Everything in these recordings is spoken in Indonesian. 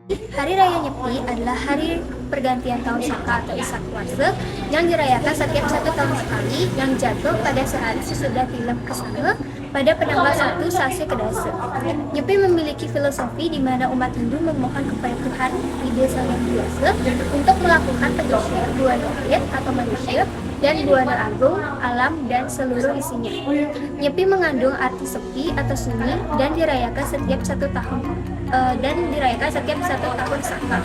Hari Raya Nyepi adalah hari pergantian tahun Saka atau Isak Puasa yang dirayakan setiap 1 tahun sekali yang jatuh pada sehari sesudah tilam kesana pada penanggal 1 Sase Kedasa. Nyepi memiliki filosofi di mana umat Hindu memohon kepada Tuhan Ide Sang Yang Biasa untuk melakukan penyucian buana alit atau manusia dan buana agung, alam, dan seluruh isinya. Nyepi mengandung arti sepi atau sunyi dan dirayakan setiap 1 tahun Saka.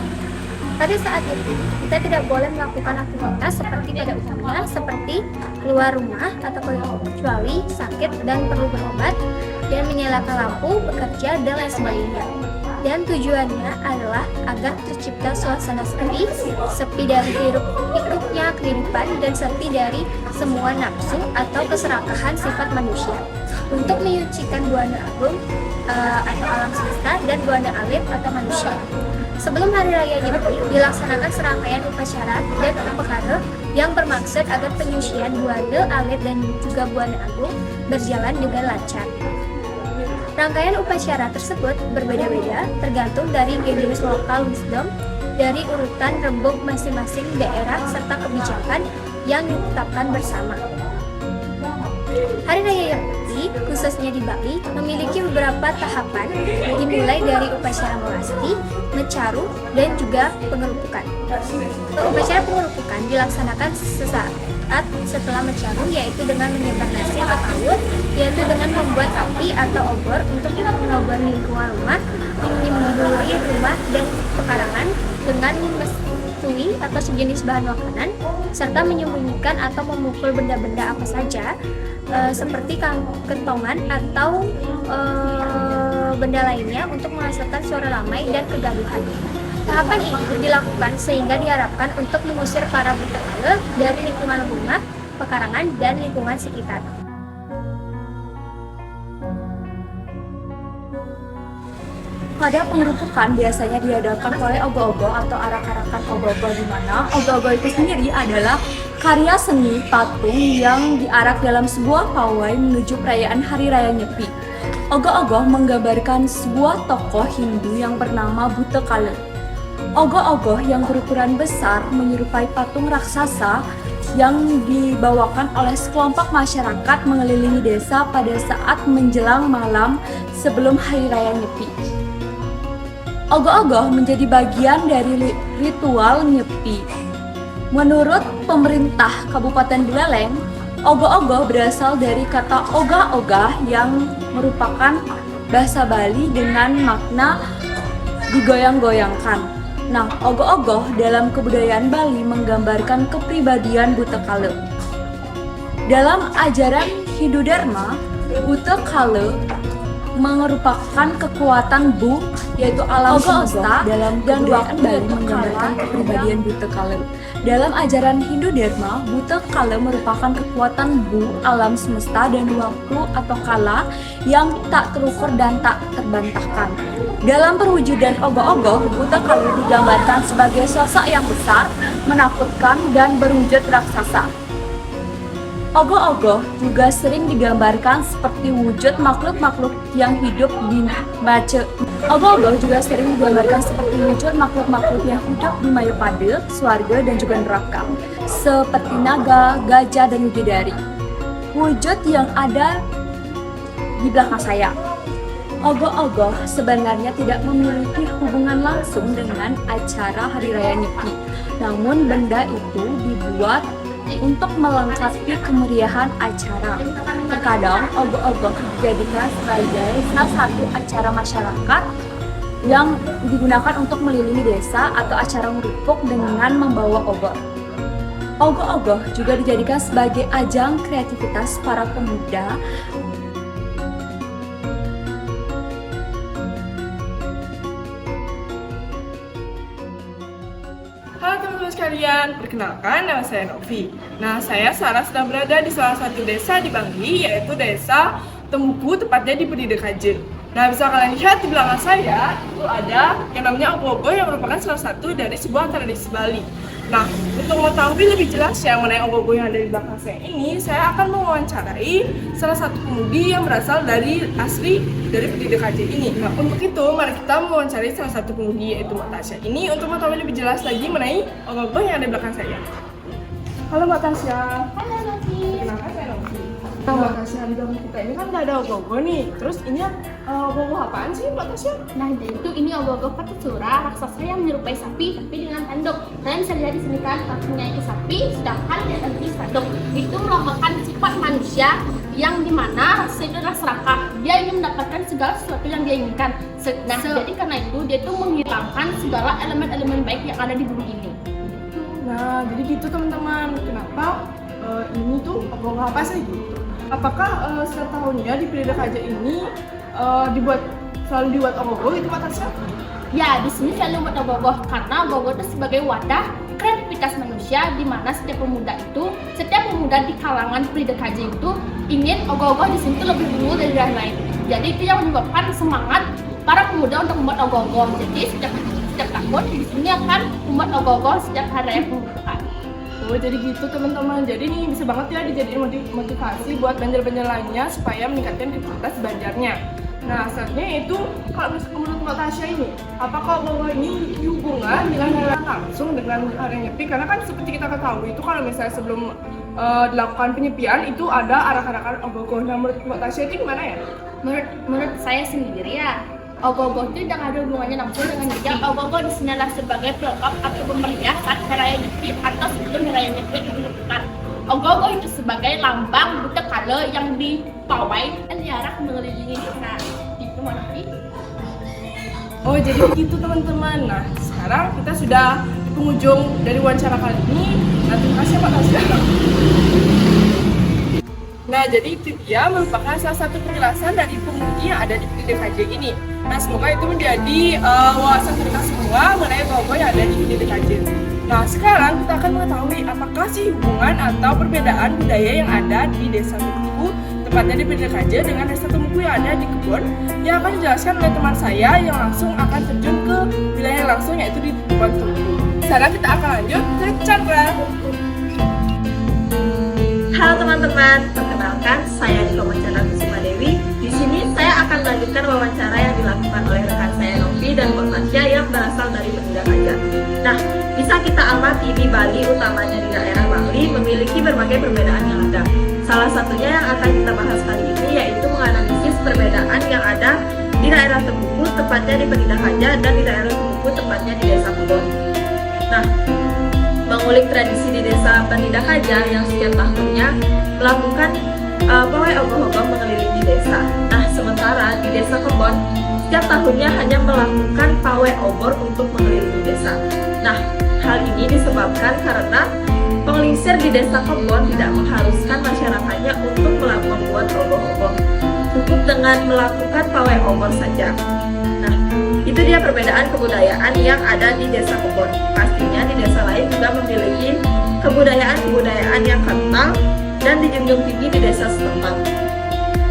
Pada saat itu, kita tidak boleh melakukan aktivitas seperti pada umumnya, seperti keluar rumah atau kecuali sakit dan perlu berobat, dan menyalakan lampu, bekerja, dan lain sebagainya. Dan tujuannya adalah agar tercipta suasana sepi dari hiruk-pikuknya kehidupan dan sepi dari semua nafsu atau keserakahan sifat manusia. Untuk menyucikan buana agung atau alam semesta dan buana alit atau manusia. Sebelum Hari Raya Nyepi, dilaksanakan serangkaian upacara dan upakara yang bermaksud agar penyucian buana alit dan juga buana agung berjalan dengan lancar. Rangkaian upacara tersebut berbeda-beda tergantung dari jenis lokal wisdom, dari urutan rembuk masing-masing daerah serta kebijakan yang ditetapkan bersama. Hari Raya Nyepi, khususnya di Bali, memiliki beberapa tahapan, dimulai dari upacara melasti, mecaru, dan juga pengerupukan. Upacara pengerupukan dilaksanakan sesaat setelah mecaru, yaitu dengan menyebar nasi atau tawur, yaitu dengan membuat api atau obor untuk mengobor lingkungan rumah, menyemburi rumah dan pekarangan dengan memestui atau sejenis bahan makanan, serta menyembunyikan atau memukul benda-benda apa saja seperti kentongan atau benda lainnya untuk menghasilkan suara ramai dan kegaduhan. Tahapan ini dilakukan sehingga diharapkan untuk mengusir para buta kala dari lingkungan rumah, pekarangan, dan lingkungan sekitar. Pada pengerupukan biasanya diadakan oleh ogo-ogo atau arak-arakan ogo-ogo, di mana ogo-ogo itu sendiri adalah karya seni patung yang diarak dalam sebuah pawai menuju perayaan Hari Raya Nyepi. Ogo-ogo menggambarkan sebuah tokoh Hindu yang bernama Buta Kala. Ogo-ogo yang berukuran besar menyerupai patung raksasa yang dibawakan oleh sekelompok masyarakat mengelilingi desa pada saat menjelang malam sebelum Hari Raya Nyepi. Ogo-ogo menjadi bagian dari ritual Nyepi. Menurut pemerintah Kabupaten Buleleng, ogo-ogo berasal dari kata oga-oga yang merupakan bahasa Bali dengan makna digoyang-goyangkan. Nah, ogo-ogo dalam kebudayaan Bali menggambarkan kepribadian Buta Kala. Dalam ajaran Hindu Dharma, Buta Kala merupakan kekuatan Bu, yaitu alam semesta, dan waktu Bali menggambarkan kepribadian Buta Kala. Dalam ajaran Hindu Dharma, Buta Kala merupakan kekuatan Bu, alam semesta, dan waktu atau kala yang tak terukur dan tak terbantahkan. Dalam perwujudan ogo-ogo, Buta Kala digambarkan sebagai sosok yang besar, menakutkan, dan berwujud raksasa. Ogo-ogo juga sering digambarkan seperti wujud makhluk-makhluk yang hidup di Ogo-ogo juga sering digambarkan seperti wujud makhluk-makhluk yang hidup di Mayapada, Swarga, dan juga neraka, seperti naga, gajah, dan bidadari. Wujud yang ada di belakang saya. Ogo-ogo sebenarnya tidak memiliki hubungan langsung dengan acara Hari Raya Nyepi, namun benda itu dibuat untuk melengkapi kemeriahan acara. Terkadang ogo-ogo dijadikan sebagai salah satu acara masyarakat yang digunakan untuk melilingi desa atau acara ngerupuk dengan membawa obor. Ogo-ogo juga dijadikan sebagai ajang kreativitas para pemuda. Halo teman-teman sekalian, perkenalkan nama saya Novi. Nah, saya sekarang sedang berada di salah satu desa di Bangli, yaitu desa Temuku, tepatnya di Pedidekaje. Nah, bisa kalian lihat di belakang saya, itu ada yang namanya ogo-ogo yang merupakan salah satu dari sebuah tradisi Bali. Nah, untuk mengetahui lebih jelas ya mengenai ogoh-ogoh yang ada di belakang saya ini, saya akan mewawancarai salah satu pemudi yang berasal dari asli dari PDDKJ ini. Nah, untuk itu mari kita mewawancarai salah satu pemudi yaitu Mbak Tasya ini untuk mengetahui lebih jelas lagi mengenai ogoh-ogoh yang ada di belakang saya. Halo Mbak Tasya. Halo Novi. Kenapa saya Novi? Nah, Mbak Tasya, di belakang kita ini kan nggak ada ogoh-ogoh nih. Terus ini ogoh-ogoh apaan sih Mbak Tasya? Nah, itu ini ogoh-ogoh patusura raksasa yang menyerupai sapi tapi dengan tanduk. Kalian bisa lihat di sini kan kakinya itu sapi, sedangkan di atas ini tanduk. Itu merupakan sifat manusia yang dimana raksasa itu adalah serakah. Dia ingin mendapatkan segala sesuatu yang dia inginkan. Jadi karena itu dia tuh menghilangkan segala elemen-elemen baik yang ada di bumi ini. Nah, jadi gitu teman-teman. Kenapa ini tuh ogoh-ogoh apa sih gitu? Apakah setiap tahunnya di PDDKJ ini selalu dibuat ogoh-ogoh itu Mbak Tasya? Ya, di sini selalu buat ogoh-ogoh karena ogoh-ogoh itu sebagai wadah kreativitas manusia di mana setiap pemuda di kalangan PDDKJ itu ingin ogoh-ogoh di sini tuh lebih unggul dari daerah lain. Jadi itu yang menyebabkan semangat para pemuda untuk membuat ogoh-ogoh. Jadi setiap tahun di sini akan membuat ogoh-ogoh setiap hari raya kemerdekaan. Oh, jadi gitu teman-teman. Jadi ini bisa banget ya dijadiin motivasi buat banjar-banjar lainnya supaya meningkatkan kreativitas banjarnya. Nah, selanjutnya itu kalau menurut Mbak Tasya ini, apakah ogoh-ogoh ini memiliki hubungan dengan hal langsung dengan hari nyepi? Karena kan seperti kita ketahui itu kalau misalnya sebelum dilakukan penyepian itu ada arak-arakan ogoh-ogoh. Nah, menurut Mbak Tasya itu gimana ya? Menurut saya sendiri ya, ogoh-ogoh itu tidak ada hubungannya langsung dengan nyepi. Ogoh-ogoh di sini adalah sebagai pelengkap atau pemeriah saat hari raya nyepi atau sebelum hari raya nyepi dilakukan. Ogoh-ogoh itu sebagai lambang buta kala yang dipawai dan diarak mengelilingi desa. Itu Novi. Oh, jadi begitu teman-teman. Nah, sekarang kita sudah di penghujung dari wawancara kali ini. Nah, terima kasih Pak Tasya. Nah, jadi itu dia merupakan salah satu penjelasan dari pemudi yang ada di PDDKJ ini. Nah, semoga itu menjadi wawasan kita semua mengenai ogoh-ogoh yang ada di PDDKJ. Nah, sekarang kita akan mengetahui apakah sih hubungan atau perbedaan budaya yang ada di Desa Temuku, tepatnya di PDDKJ dengan Desa Temuku yang ada di Kebon, yang akan dijelaskan oleh teman saya yang langsung akan terjun ke wilayah yang langsung yaitu di Kebon Temuku. Sekarang kita akan lanjut ke Chandra. Halo teman-teman, perkenalkan saya Niko Mancana Kusuma Dewi. Di sini saya akan melanjutkan wawancara yang dilakukan oleh rekan saya Novi dan Mbak Tasya yang berasal dari PDDKJ. Nah, bisa kita amati di Bali, utamanya di daerah Bali, memiliki berbagai perbedaan yang ada. Salah satunya yang akan kita bahas kali ini yaitu menganalisis perbedaan yang ada di daerah Temuku, tepatnya di PDDKJ, dan di daerah Temuku, tepatnya di Desa Kebon. Nah, mengulik tradisi di Desa PDDKJ yang setiap tahunnya melakukan pawai ogoh-ogoh mengelilingi desa. Nah, sementara di Desa Kebon setiap tahunnya hanya melakukan pawai obor untuk mengelilingi desa. Nah, hal ini disebabkan karena pengelisir di Desa Kebon tidak mengharuskan masyarakatnya untuk membuat ogoh-ogoh, cukup dengan melakukan pawai obor saja. Nah, itu dia perbedaan kebudayaan yang ada di Desa Kebon. Pastinya di desa lain juga memiliki kebudayaan yang kental dan dijunjung tinggi di desa setempat.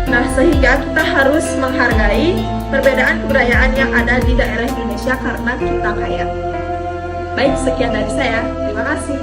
Nah, sehingga kita harus menghargai perbedaan kebudayaan yang ada di daerah Indonesia karena kita kaya. Baik, sekian dari saya. Terima kasih.